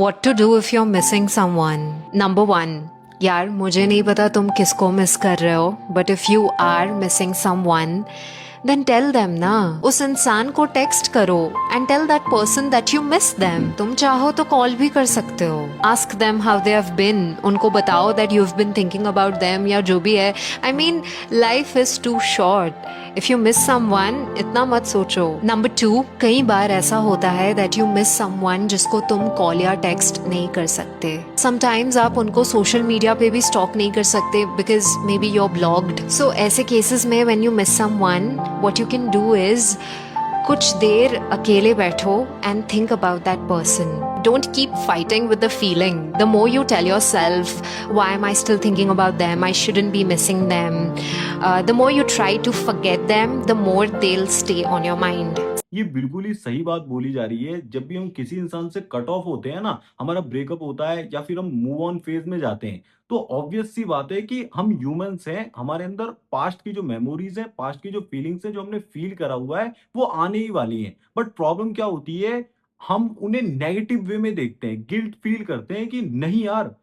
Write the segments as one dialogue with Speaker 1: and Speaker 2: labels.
Speaker 1: What to do if you're missing someone? Number one, यार मुझे नहीं पता तुम किसको मिस कर रहे हो, but if you are missing someone then tell them ना। उस इंसान को टेक्स्ट करो and tell that person that you miss them. तुम चाहो तो कॉल भी कर सकते हो। Ask them how they have been. उनको बताओ that you have been thinking about them या जो भी है। I mean life is too short. If you miss someone इतना मत सोचो। नंबर टू, कई बार ऐसा होता है दैट यू मिस समवन जिसको तुम कॉल या टेक्स्ट नहीं कर सकते। समटाइम्स आप उनको सोशल मीडिया पे भी स्टॉक नहीं कर सकते because may be you are blocked. So ऐसे केसेस में when you miss someone what you can do is कुछ देर अकेले बैठो and think about that person. Don't keep fighting with the feeling. The more you tell yourself, why am I still thinking about them? I shouldn't be missing them. The more you try to forget them, the more they'll stay on your mind.
Speaker 2: ये बिल्कुल ही सही बात बोली जा रही है। जब भी हम किसी इंसान से कट ऑफ होते हैं ना, हमारा ब्रेकअप होता है या फिर हम मूव ऑन फेज में जाते हैं, तो ऑब्वियस सी बात है कि हम ह्यूमंस हैं, हमारे अंदर पास्ट की जो मेमोरीज हैं, पास्ट की जो फीलिंग्स हैं, जो हमने फील करा हुआ है, वो आने ही वाली हैं। बट प्रॉब्लम क्या होती है, हम उन्हें नेगेटिव वे में देखते हैं, गिल्ट फील करते हैं कि नहीं यार,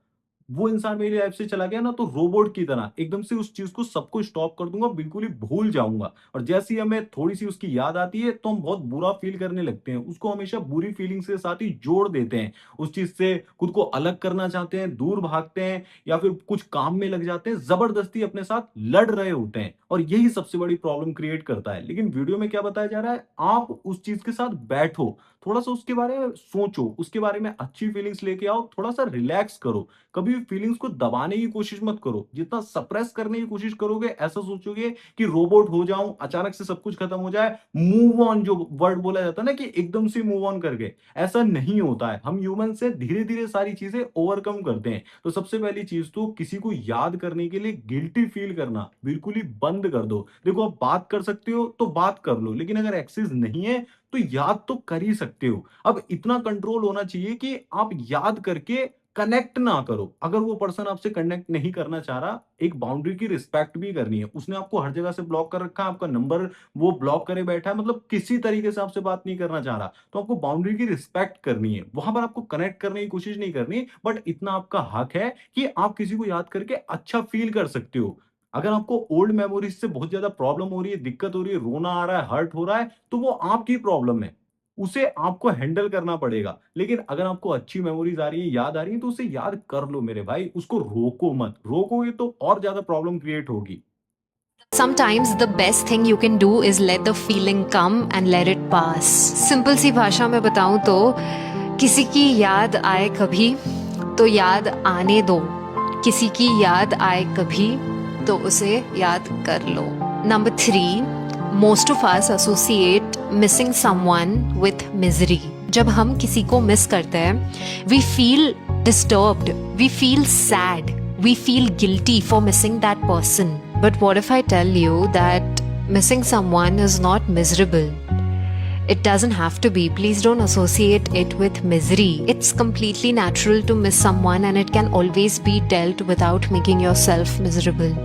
Speaker 2: वो इंसान मेरी लाइफ से चला गया ना, तो रोबोट की तरह एकदम से उस चीज को सबको स्टॉप कर दूंगा, बिल्कुल ही भूल जाऊंगा। और जैसे ही हमें थोड़ी सी उसकी याद आती है तो हम बहुत बुरा फील करने लगते हैं, उसको हमेशा बुरी फीलिंग्स के साथ ही जोड़ देते हैं। उस चीज से खुद को अलग करना चाहते हैं, दूर भागते हैं या फिर कुछ काम में लग जाते हैं, जबरदस्ती अपने साथ लड़ रहे होते हैं। और यही सबसे बड़ी प्रॉब्लम क्रिएट करता है। लेकिन वीडियो में क्या बताया जा रहा है, आप उस चीज के साथ बैठो, थोड़ा सा उसके बारे में सोचो, उसके बारे में अच्छी फीलिंग्स लेके आओ, थोड़ा सा रिलैक्स करो। कभी भी फीलिंग्स को दबाने की कोशिश मत करो। जितना सप्रेस करने की कोशिश करोगे, ऐसा सोचोगे कि रोबोट हो जाऊं, अचानक से सब कुछ खत्म हो जाए, मूव ऑन जो वर्ड बोला जाता है ना, कि एकदम से मूव ऑन करके, ऐसा नहीं होता है। हम ह्यूमन से धीरे धीरे सारी चीजें ओवरकम करते हैं। तो सबसे पहली चीज तो किसी को याद करने के लिए गिल्टी फील करना बिल्कुल ही बंद कर दो। देखो, आप बात कर सकते हो तो बात कर लो, लेकिन अगर एक्सेस नहीं है तो याद तो कर ही सकते हो। अब इतना कंट्रोल होना चाहिए कि आप याद करके कनेक्ट ना करो। अगर वो पर्सन आपसे कनेक्ट नहीं करना चाह रहा, एक बाउंड्री की रिस्पेक्ट भी करनी है। उसने आपको हर जगह से ब्लॉक कर रखा है, आपका नंबर वो ब्लॉक करे बैठा है, मतलब किसी तरीके से आपसे बात नहीं करना चाह रहा, तो आपको बाउंड्री की रिस्पेक्ट करनी है। वहां पर आपको कनेक्ट करने की कोशिश नहीं करनी, बट इतना आपका हक है कि आप किसी को याद करके अच्छा फील कर सकते हो। अगर आपको ओल्ड मेमोरीज से बहुत ज्यादा प्रॉब्लम हो रही है, दिक्कत हो रही है, रोना आ रहा है, हर्ट हो रहा है, तो वो आपकी प्रॉब्लम है, उसे आपको हैंडल करना पड़ेगा। लेकिन अगर आपको अच्छी मेमोरीज आ रही है, याद आ रही है, तो उसे याद कर लो मेरे भाई, उसको रोको मत। रोकोगे तो और ज्यादा प्रॉब्लम क्रिएट होगी।
Speaker 1: Sometimes the best thing you can do is let the feeling come and let it pass. Simple सी भाषा में बताऊं तो किसी की याद आए कभी तो याद आने दो, किसी की याद आए कभी तो उसे याद कर लो। Number three, most of us associate missing someone with misery. जब हम किसी को मिस करते हैं, we feel disturbed, we feel sad, we feel guilty for missing that person. But what if I tell you that missing someone is not miserable? It doesn't have to be. Please don't associate it with misery. It's completely natural to miss someone and it can always be dealt without making yourself miserable.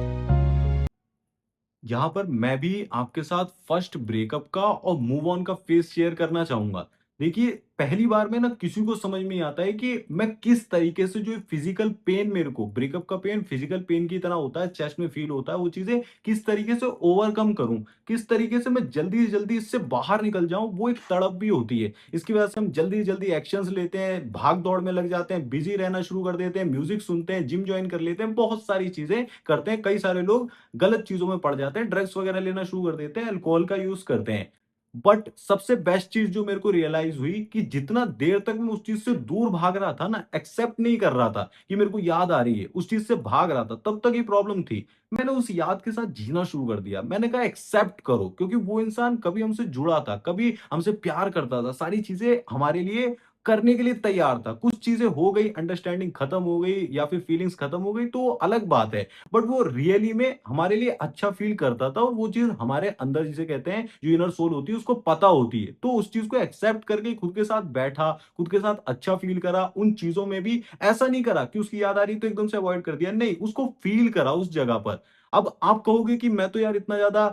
Speaker 2: यहाँ पर मैं भी आपके साथ first breakup का और move on का face share करना चाहूंगा। देखिए, पहली बार में ना किसी को समझ में नहीं आता है कि मैं किस तरीके से, जो फिजिकल पेन, मेरे को ब्रेकअप का पेन फिजिकल पेन की तरह होता है, चेस्ट में फील होता है, वो चीजें किस तरीके से ओवरकम करूं, किस तरीके से मैं जल्दी से जल्दी इससे बाहर निकल जाऊं, वो एक तड़प भी होती है। इसकी वजह से हम जल्दी जल्दी एक्शंस लेते हैं, भाग दौड़ में लग जाते हैं, बिजी रहना शुरू कर देते हैं, म्यूजिक सुनते हैं, जिम ज्वाइन कर लेते हैं, बहुत सारी चीजें करते हैं। कई सारे लोग गलत चीजों में पड़ जाते हैं, ड्रग्स वगैरह लेना शुरू कर देते हैं, अल्कोहल का यूज करते हैं। बट सबसे बेस्ट चीज जो मेरे को रियलाइज हुई, कि जितना देर तक मैं उस चीज से दूर भाग रहा था ना, एक्सेप्ट नहीं कर रहा था कि मेरे को याद आ रही है, उस चीज से भाग रहा था, तब तक ही प्रॉब्लम थी। मैंने उस याद के साथ जीना शुरू कर दिया। मैंने कहा एक्सेप्ट करो, क्योंकि वो इंसान कभी हमसे जुड़ा था, कभी हमसे प्यार करता था, सारी चीजें हमारे लिए करने के लिए तैयार था। कुछ चीजें हो गई, अंडरस्टैंडिंग खत्म हो गई या फिर फीलिंग्स खत्म हो गई, तो अलग बात है। बट वो रियली में हमारे लिए अच्छा फील करता था, और वो चीज हमारे अंदर, जिसे कहते हैं जो इनर सोल होती है, उसको पता होती है। तो उस चीज को एक्सेप्ट करके खुद के साथ बैठा, खुद के साथ अच्छा फील करा। उन चीजों में भी ऐसा नहीं करा कि उसकी याद आ रही तो एकदम से अवॉइड कर दिया, नहीं, उसको फील करा उस जगह पर। अब आप कहोगे कि मैं तो यार इतना ज़्यादा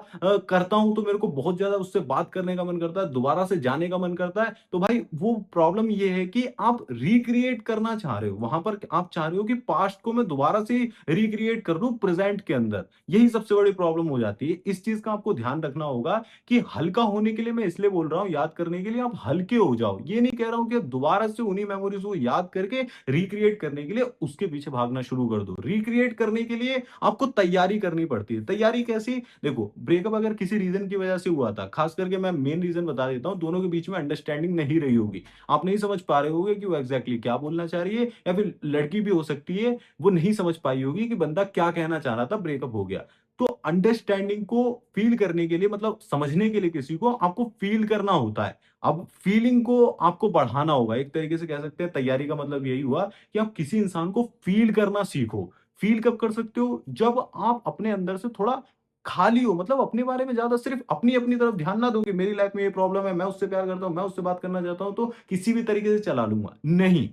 Speaker 2: करता हूँ तो मेरे को बहुत ज़्यादा उससे बात करने का मन करता है, दोबारा से जाने का मन करता है, तो भाई वो प्रॉब्लम ये है कि आप रिक्रिएट करना चाह रहे हो। वहाँ पर आप चाह रहे हो कि पास्ट को मैं दोबारा से रिक्रिएट कर दूँ प्रेज़ेंट के अंदर। यही सबसे बड़ी प्रॉब्लम हो जाती है। इस चीज़ का आपको ध्यान रखना होगा कि हल्का होने के लिए मैं इसलिए बोल रहा हूँ, याद करने के लिए आप हल्के हो जाओ। ये नहीं कह रहा हूँ कि दोबारा से उन्हीं मेमोरीज़ को याद करके रिक्रिएट करने के लिए उसके पीछे भागना शुरू कर दो। रिक्रिएट करने के लिए आपको तैयारी करनी पड़ती है। तैयारी कैसी? देखो, ब्रेकअप अगर किसी रीज़न की वजह से हुआ था, ख़ास करके मैं मेन रीज़न बता देता हूँ, दोनों के बीच में अंडरस्टैंडिंग नहीं रही होगी। आप नहीं समझ पा रहे होगे कि वो एग्ज़ैक्टली क्या बोलना चाह रही है, या फिर लड़की भी हो सकती है, वो नहीं समझ पाई होगी कि बंदा क्या कहना चाह रहा था, ब्रेकअप हो गया। तो अंडरस्टैंडिंग को फ़ील करने के लिए, मतलब समझने के लिए किसी को आपको फ़ील करना होता है। अब फ़ीलिंग को आपको बढ़ाना होगा। एक तरीके से कह सकते हैं, तैयारी का मतलब यही हुआ कि आप किसी इंसान को फ़ील करना सीखो। फ़ील कब कर सकते हो? जब आप अपने अंदर से थोड़ा खाली हो, मतलब अपने बारे में ज़्यादा सिर्फ़ अपनी-अपनी तरफ ध्यान ना दो कि मेरी लाइफ़ में ये प्रॉब्लम है, मैं उससे प्यार करता हूँ, मैं उससे बात करना चाहता हूँ, तो किसी भी तरीके से चला लूँगा। नहीं,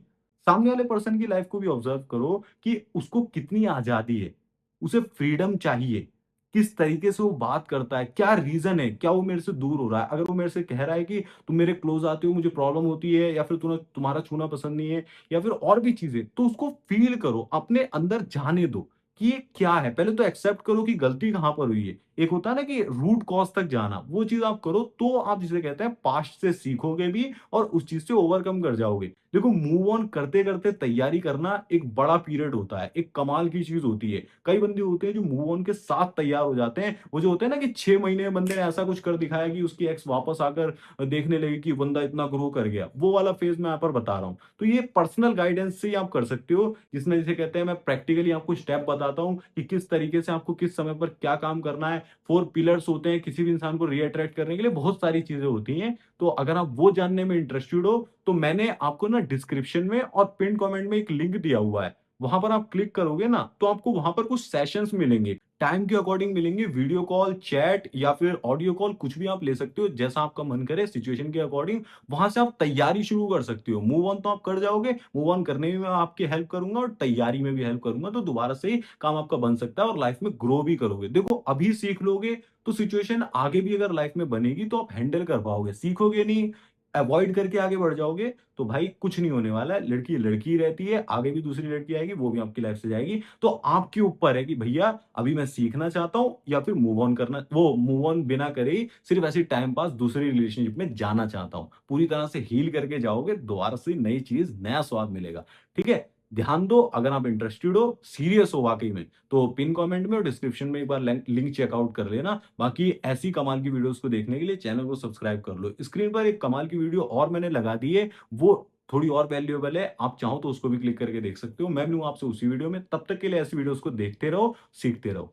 Speaker 2: सामने वाले पर्सन की लाइफ़ को भी ऑब्ज़र्व करो कि उसको कितनी आज़ादी है, उसे फ्रीडम चाहिए, किस तरीके से वो बात करता है, क्या रीज़न है, क्या वो मेरे से दूर हो रहा है? अगर वो मेरे से कह रहा है कि तुम मेरे क्लोज़ आते हो, मुझे प्रॉब्लम होती है, या फिर तुम्हारा छूना पसंद नहीं है, या फिर और भी चीज़ें, तो उसको फ़ील करो, अपने अंदर जाने दो कि ये क्या है। पहले तो एक्सेप्ट करो कि गलती कहाँ पर हुई है। एक होता है ना कि रूट कॉज़ तक जाना, वो चीज़ आप करो, तो आप जिसे कहते हैं पास्ट से सीखोगे भी और उस चीज़ से ओवरकम कर जाओगे। देखो, मूव ऑन करते-करते तैयारी करना एक बड़ा पीरियड होता है, एक कमाल की चीज़ होती है। कई बंदे होते हैं जो मूव ऑन के साथ तैयार हो जाते हैं। वो जो होते हैं ना कि 6 महीने में बंदे ने ऐसा कुछ कर दिखाया कि उसकी एक्स वापस आकर देखने लगी कि बंदा इतना ग्रो कर गया। वो वाला फेज़ मैं यहाँ पर बता रहा हूँ। तो ये पर्सनल गाइडेंस से ही आप कर सकते हो, जिसमें जिसे कहते हैं, मैं प्रैक्टिकली आपको स्टेप बताता हूँ कि किस तरीके से आपको किस समय पर क्या काम करना है। 4 पिलर्स होते हैं किसी भी इंसान को रीअट्रैक्ट करने के लिए, बहुत सारी चीज़ें होती हैं। तो अगर आप वो जानने में इंटरेस्टेड हो, तो मैंने आपको ना डिस्क्रिप्शन में और पिन कमेंट में एक लिंक दिया हुआ है। वहाँ पर आप क्लिक करोगे ना, तो आपको वहाँ पर कुछ सेशंस मिलेंगे। टाइम के अकॉर्डिंग मिलेंगे, वीडियो कॉल, चैट या फिर ऑडियो कॉल, कुछ भी आप ले सकते हो, जैसा आपका मन करे सिचुएशन के अकॉर्डिंग। वहाँ से आप तैयारी शुरू कर सकते हो। मूव ऑन तो आप कर जाओगे, मूव ऑन करने में मैं आपकी हेल्प करूँगा और तैयारी में भी हेल्प करूँगा, तो दोबारा से ही काम आपका बन सकता है और लाइफ में ग्रो भी करोगे। देखो, अभी सीख लोगे, तो सिचुएशन आगे भी अगर लाइफ में बनेगी, तो आप हैंडल कर पाओगे। सीखोगे नहीं, अवॉइड करके आगे बढ़ जाओगे, तो भाई कुछ नहीं होने वाला है। लड़की लड़की ही रहती है, आगे भी दूसरी लड़की आएगी, वो भी आपकी लाइफ से जाएगी। तो आपके ऊपर है कि भैया अभी मैं सीखना चाहता हूँ, या फिर मूव ऑन करना, वो मूव ऑन बिना करे ही सिर्फ ऐसे टाइम पास दूसरी रिलेशनशिप में जाना चाहता हूँ। पूरी तरह से हील करके जाओगे, दोबारा से नई चीज़, नया स्वाद मिलेगा। ठीक है? ध्यान दो, अगर आप इंटरेस्टेड हो, सीरियस हो वाक़ई में, तो पिन कमेंट में और डिस्क्रिप्शन में एक बार लिंक चेकआउट कर लेना। बाकी ऐसी कमाल की वीडियोज़ को देखने के लिए चैनल को सब्सक्राइब कर लो। स्क्रीन पर एक कमाल की वीडियो और मैंने लगा दी है, वो थोड़ी और वैल्यूएबल है। आप चाहो तो उसको भी क्लिक करके देख सकते हो। मैं मिलूँगा आपसे उसी वीडियो में। तब तक के लिए ऐसी वीडियोज़ को देखते रहो, सीखते रहो।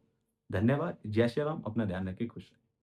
Speaker 2: धन्यवाद। जय श्री राम। अपना ध्यान रखिए। खुश रहें।